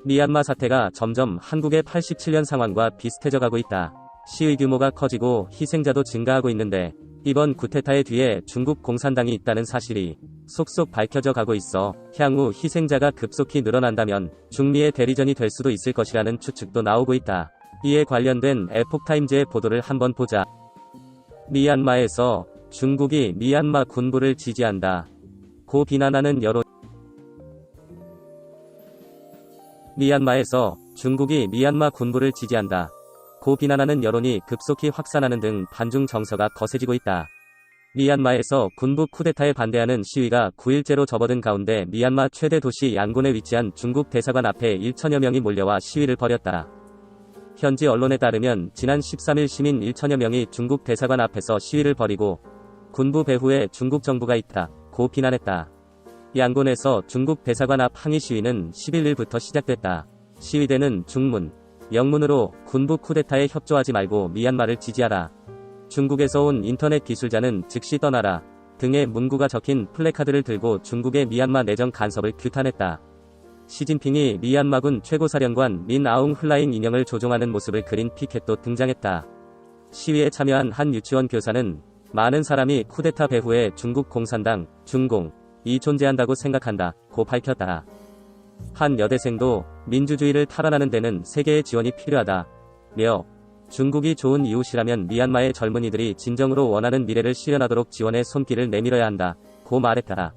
미얀마 사태가 점점 한국의 87년 상황과 비슷해져 가고 있다. 시위 규모가 커지고 희생자도 증가하고 있는데 이번 쿠데타의 뒤에 중국 공산당이 있다는 사실이 속속 밝혀져 가고 있어 향후 희생자가 급속히 늘어난다면 중미의 대리전이 될 수도 있을 것이라는 추측도 나오고 있다. 이에 관련된 에폭타임즈의 보도를 한번 보자. 미얀마에서 중국이 미얀마 군부를 지지한다. 고 비난하는 여론. 미얀마에서 중국이 미얀마 군부를 지지한다. 고 비난하는 여론이 급속히 확산하는 등 반중 정서가 거세지고 있다. 미얀마에서 군부 쿠데타에 반대하는 시위가 9일째로 접어든 가운데 미얀마 최대 도시 양곤에 위치한 중국 대사관 앞에 1천여 명이 몰려와 시위를 벌였다. 현지 언론에 따르면 지난 13일 시민 1천여 명이 중국 대사관 앞에서 시위를 벌이고 군부 배후에 중국 정부가 있다 고 비난했다. 양곤에서 중국 대사관 앞 항의 시위는 11일부터 시작됐다. 시위대는 중문, 영문으로 군부 쿠데타에 협조하지 말고 미얀마를 지지하라. 중국에서 온 인터넷 기술자는 즉시 떠나라 등의 문구가 적힌 플래카드를 들고 중국의 미얀마 내정 간섭을 규탄했다. 시진핑이 미얀마군 최고사령관 민 아웅 흘라잉 인형을 조종하는 모습을 그린 피켓도 등장했다. 시위에 참여한 한 유치원 교사는 많은 사람이 쿠데타 배후에 중국 공산당, 중공이 존재한다고 생각한다 고 밝혔다. 한 여대생도 민주주의를 탈환하는 데는 세계의 지원이 필요하다 며 중국이 좋은 이웃이라면 미얀마의 젊은이들이 진정으로 원하는 미래를 실현하도록 지원의 손길을 내밀어야 한다 고 말했다.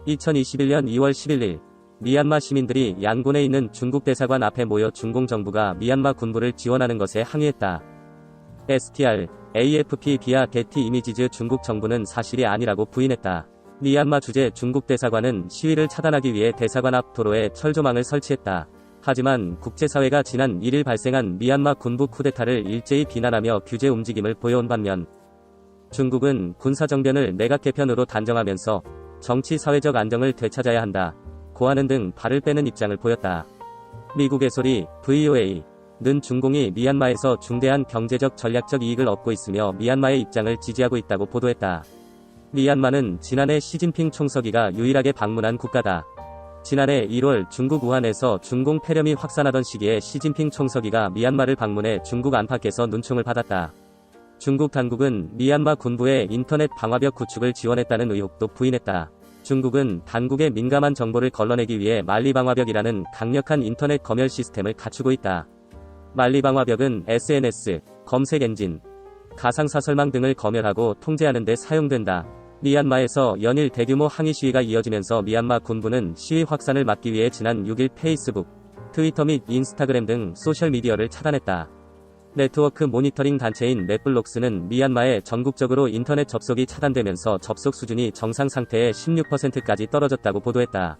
2021년 2월 11일 미얀마 시민들이 양곤에 있는 중국 대사관 앞에 모여 중공 정부가 미얀마 군부를 지원하는 것에 항의했다. STR, AFP 비아 게티 이미지즈 중국 정부는 사실이 아니라고 부인했다. 미얀마 주재 중국 대사관은 시위를 차단하기 위해 대사관 앞 도로에 철조망을 설치했다. 하지만 국제사회가 지난 1일 발생한 미얀마 군부 쿠데타를 일제히 비난하며 규제 움직임을 보여온 반면 중국은 군사정변을 내각 개편으로 단정하면서 정치 사회적 안정을 되찾아야 한다 고하는 등 발을 빼는 입장을 보였다. 미국의 소리 VOA는 중공이 미얀마에서 중대한 경제적 전략적 이익을 얻고 있으며 미얀마의 입장을 지지하고 있다고 보도했다. 미얀마는 지난해 시진핑 총서기가 유일하게 방문한 국가다. 지난해 1월 중국 우한에서 중공 폐렴이 확산하던 시기에 시진핑 총서기가 미얀마를 방문해 중국 안팎에서 눈총을 받았다. 중국 당국은 미얀마 군부의 인터넷 방화벽 구축을 지원했다는 의혹도 부인했다. 중국은 당국의 민감한 정보를 걸러내기 위해 만리방화벽이라는 강력한 인터넷 검열 시스템을 갖추고 있다. 만리방화벽은 SNS, 검색 엔진, 가상사설망 등을 검열하고 통제하는 데 사용된다. 미얀마에서 연일 대규모 항의 시위가 이어지면서 미얀마 군부는 시위 확산을 막기 위해 지난 6일 페이스북, 트위터 및 인스타그램 등 소셜미디어를 차단했다. 네트워크 모니터링 단체인 넷블록스는 미얀마에 전국적으로 인터넷 접속이 차단되면서 접속 수준이 정상 상태의 16%까지 떨어졌다고 보도했다.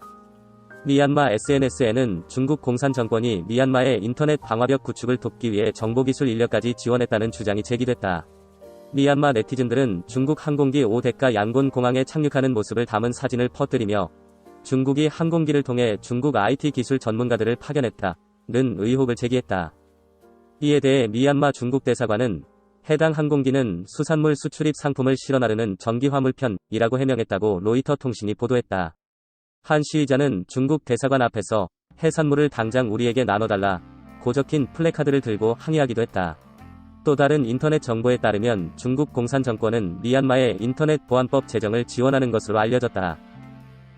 미얀마 SNS에는 중국 공산 정권이 미얀마의 인터넷 방화벽 구축을 돕기 위해 정보기술 인력까지 지원했다는 주장이 제기됐다. 미얀마 네티즌들은 중국 항공기 5대가 양곤 공항에 착륙하는 모습을 담은 사진을 퍼뜨리며 중국이 항공기를 통해 중국 IT 기술 전문가들을 파견했다는 의혹을 제기했다. 이에 대해 미얀마 중국 대사관은 해당 항공기는 수산물 수출입 상품을 실어 나르는 전기화물편이라고 해명했다고 로이터 통신이 보도했다. 한 시위자는 중국 대사관 앞에서 해산물을 당장 우리에게 나눠달라 고 적힌 플래카드를 들고 항의하기도 했다. 또 다른 인터넷 정보에 따르면 중국 공산 정권은 미얀마의 인터넷 보안법 제정을 지원하는 것으로 알려졌다.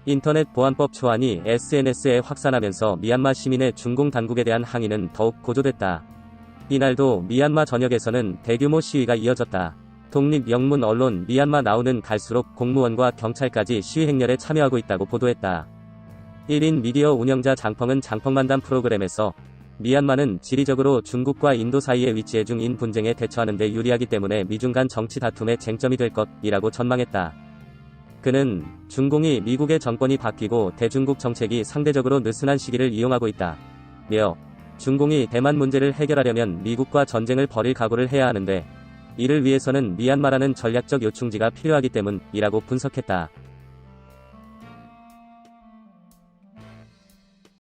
인터넷 보안법 초안이 SNS에 확산하면서 미얀마 시민의 중공 당국에 대한 항의는 더욱 고조됐다. 이날도 미얀마 전역에서는 대규모 시위가 이어졌다. 독립 영문 언론 미얀마 나우는 갈수록 공무원과 경찰까지 시위 행렬에 참여하고 있다고 보도했다. 1인 미디어 운영자 장펑은 장펑만담 프로그램에서 미얀마는 지리적으로 중국과 인도 사이에 위치해 중인 분쟁에 대처하는 데 유리하기 때문에 미중 간 정치 다툼의 쟁점이 될 것이라고 전망했다. 그는 중공이 미국의 정권이 바뀌고 대중국 정책이 상대적으로 느슨한 시기를 이용하고 있다 며 중공이 대만 문제를 해결하려면 미국과 전쟁을 벌일 각오를 해야 하는데 이를 위해서는 미얀마라는 전략적 요충지가 필요하기 때문이라고 분석했다.